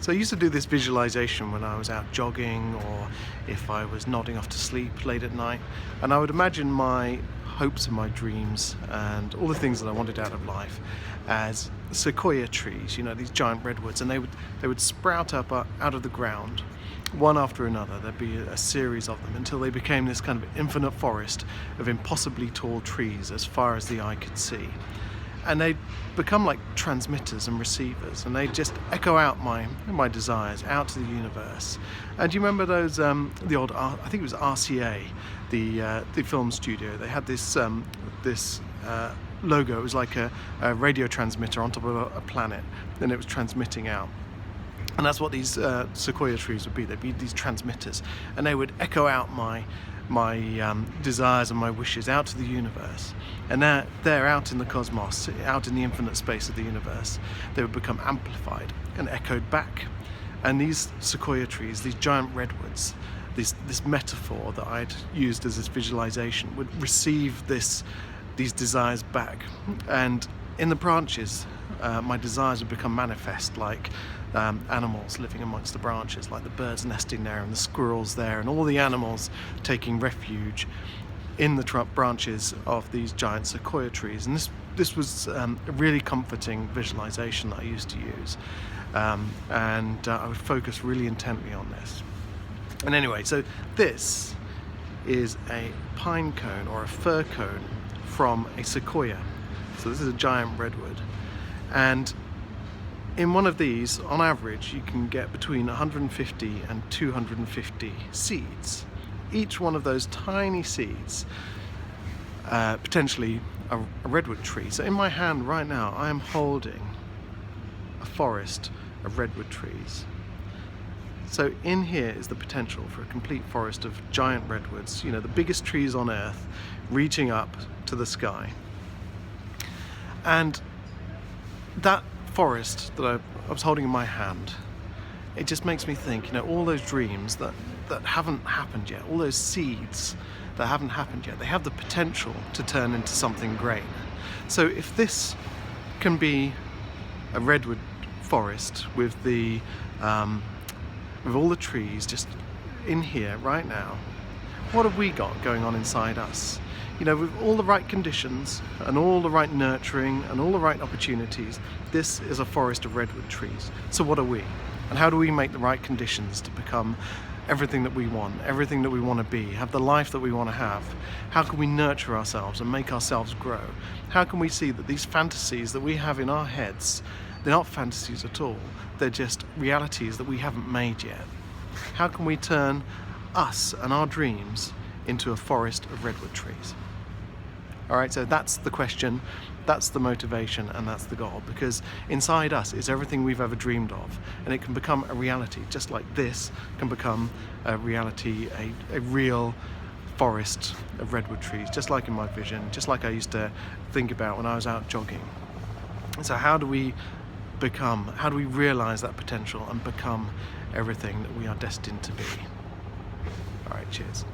So I used to do this visualization when I was out jogging or if I was nodding off to sleep late at night, and I would imagine my hopes and my dreams and all the things that I wanted out of life as sequoia trees, you know, these giant redwoods, and they would sprout up out of the ground one after another. There'd be a series of them until they became this kind of infinite forest of impossibly tall trees as far as the eye could see. And they'd become like transmitters and receivers, and they'd just echo out my desires out to the universe. And do you remember those, the old, I think it was RCA, the film studio? They had this logo. It was like a radio transmitter on top of a planet, and it was transmitting out. And that's what these sequoia trees would be. They'd be these transmitters, and they would echo out my desires and my wishes out to the universe. And they're out in the cosmos, out in the infinite space of the universe. They would become amplified and echoed back. And these sequoia trees, these giant redwoods, this metaphor that I'd used as this visualization, would receive these desires back. And in the branches, my desires would become manifest, like animals living amongst the branches, like the birds nesting there and the squirrels there and all the animals taking refuge in the branches of these giant sequoia trees. And this was a really comforting visualization that I used to use, and I would focus really intently on this. And anyway, so this is a pine cone or a fir cone from a sequoia. So this is a giant redwood, and in one of these, on average, you can get between 150 and 250 seeds. Each one of those tiny seeds, potentially a redwood tree. So in my hand right now, I am holding a forest of redwood trees. So in here is the potential for a complete forest of giant redwoods, you know, the biggest trees on earth, reaching up to the sky. And that forest that I was holding in my hand, it just makes me think, you know, all those dreams that haven't happened yet, all those seeds that haven't happened yet, they have the potential to turn into something great. So if this can be a redwood forest with all the trees just in here right now, what have we got going on inside us? You know, with all the right conditions and all the right nurturing and all the right opportunities, this is a forest of redwood trees. So what are we? And how do we make the right conditions to become everything that we want, everything that we want to be, have the life that we want to have? How can we nurture ourselves and make ourselves grow? How can we see that these fantasies that we have in our heads, they're not fantasies at all, they're just realities that we haven't made yet? How can we turn us and our dreams into a forest of redwood trees? All right, so that's the question, that's the motivation, and that's the goal, because inside us is everything we've ever dreamed of, and it can become a reality, just like this can become a reality, a real forest of redwood trees, just like in my vision, just like I used to think about when I was out jogging. So how do we realize that potential and become everything that we are destined to be? All right, cheers.